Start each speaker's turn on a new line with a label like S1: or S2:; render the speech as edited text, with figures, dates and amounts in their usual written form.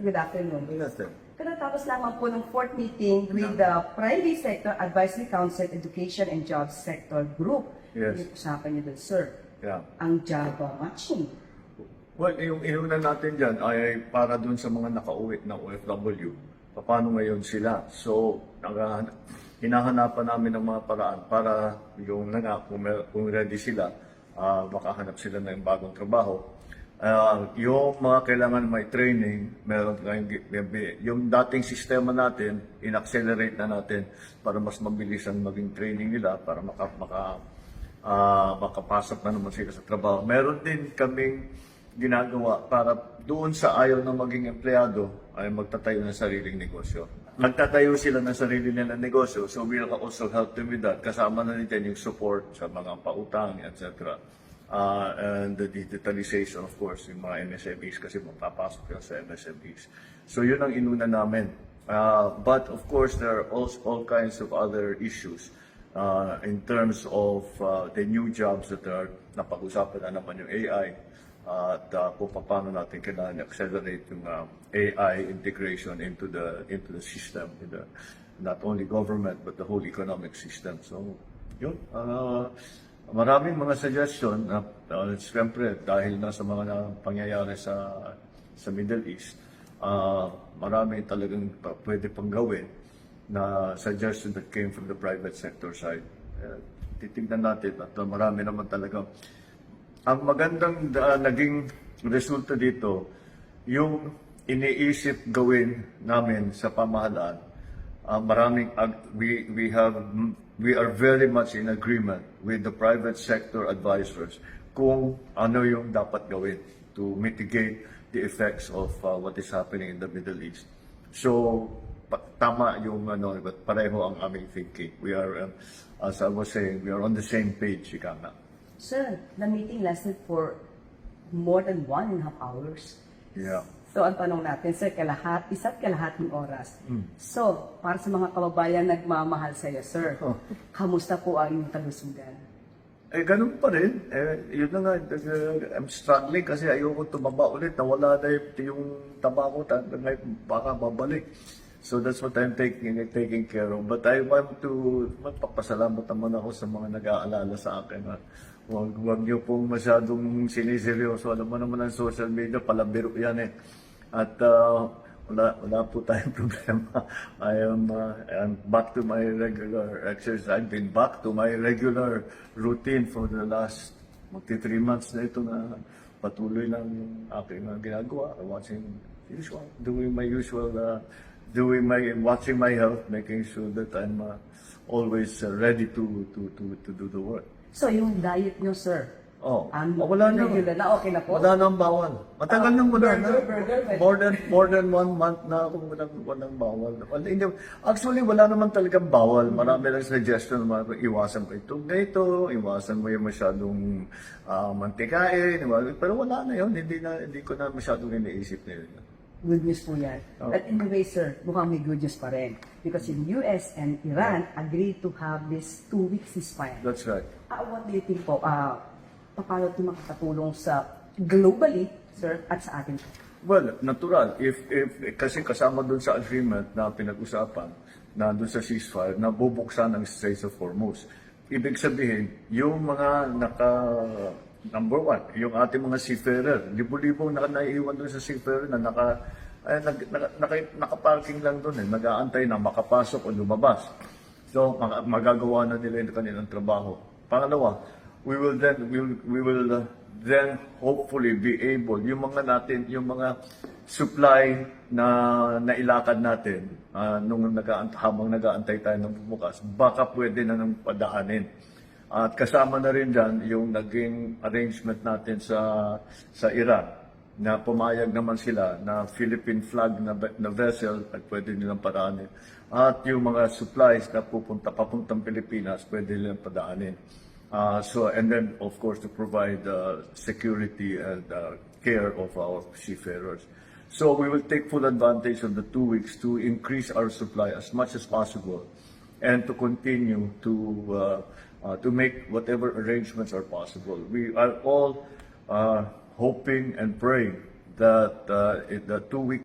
S1: good afternoon.
S2: Good afternoon.
S1: Katapos lamang po ng fourth meeting with the Private Sector Advisory Council Education and Jobs Sector Group.
S2: Yes.
S1: Usapan niyo dun, sir.
S2: Yeah.
S1: Ang job matching.
S2: Well, yung inuna natin dyan ay para dun sa mga nakauwi na OFW. Paano ngayon sila? So, hinahanapan namin ng mga paraan para yung kung ready sila, makahanap sila ng bagong trabaho. Yung mga kailangan may training, meron yung dating sistema natin, in-accelerate na natin para mas mabilis ang maging training nila para makapasok na naman sila sa trabaho. Meron din kaming ginagawa para doon sa ayaw na maging empleyado ay magtatayo ng sariling negosyo. Magtatayo sila ng sarili nilang negosyo, so we will also help them with that. Kasama na nito yung support sa mga pautang, etc. And the digitalization, of course, yung mga MSMEs kasi mapapasok yun sa MSMEs. So yun ang inuna namin. But of course, there are also all kinds of other issues in terms of the new jobs that are napag-usapan na naman yung AI at kung paano natin kailangan accelerate yung AI integration into the system, not only government but the whole economic system. So yun. Maraming mga suggestion na siyempre dahil na sa mga pangyayari sa Middle East, marami talagang pwede pang gawin na suggestion that came from the private sector side. Titignan natin at marami naman talaga. Ang magandang naging resulta dito, yung iniisip gawin namin sa pamahalaan, we are very much in agreement with the private sector advisors kung ano yung dapat gawin to mitigate the effects of what is happening in the Middle East. So, tama yung pareho ang aming thinking. We are, as I was saying, we are on the same page, ika nga.
S1: Sir, the meeting lasted for more than 1.5 hours.
S2: Yeah.
S1: So, ang tanong natin, sir, isa't kalahating oras. So, para sa mga kababayan nagmamahal sa iyo, sir, kamusta po ang inyong kalusugan?
S2: Ganun pa rin. Yun na nga, I'm struggling kasi ayoko tumaba ulit. Nawala na yung taba ko, baka babalik. So that's what I'm taking care of. But I want to magpapasalamat naman ako sa mga nag-aalala sa akin. Huwag niyo pong masyadong siniseryoso. Alam mo naman ang social media, palabiro yan eh. At wala po tayong problema. I'm back to my regular exercise. I've been back to my regular routine for the last 3 months na ito na patuloy lang yung aking ginagawa. Doing my usual, watching my health, making sure that I'm always ready to do the work.
S1: So, yung diet nyo, sir,
S2: wala na.
S1: regular na, okay na po?
S2: Wala nang bawal. Matagal nang wala na.
S1: Burger.
S2: More than 1 month na akong walang bawal. Actually, wala naman talagang bawal. Marami lang suggestion na iwasan ko itong ganito, iwasan mo yung masyadong mantikain. Pero wala na yun. Hindi ko na masyadong iniisip na yun.
S1: Good news po yan. But anyway, sir, mukhang may good news pa rin. Because in US and Iran agreed to have this 2-week ceasefire.
S2: That's right.
S1: What do you think po, paano ito makakatulong sa globally, sir, at sa atin?
S2: Well, natural. Kasi kasama dun sa agreement na pinag-usapan, na dun sa ceasefire, na bubuksan ang Straits of Hormuz. Ibig sabihin, yung mga number 1, yung ating mga seafarer, libo-libo na naiiwan dun sa seafarer na nakaparking lang dun nag-aantay na makapasok o lumabas. So, magagawa na nila yung kanilang trabaho. Pangalawa, we will then hopefully be able, yung mga supply na nailakad natin habang nag-aantay tayo ng bubukas, baka pwede na nang padaanin. At kasama na rin dyan yung naging arrangement natin sa Iran na pumayag naman sila na Philippine flag na vessel at pwede nilang padaanin. At yung mga supplies na papuntang Pilipinas, pwede nilang padaanin. And then, of course, to provide security and care of our seafarers. So we will take full advantage of the 2 weeks to increase our supply as much as possible and to continue to make whatever arrangements are possible. We are all hoping and praying that the 2 weeks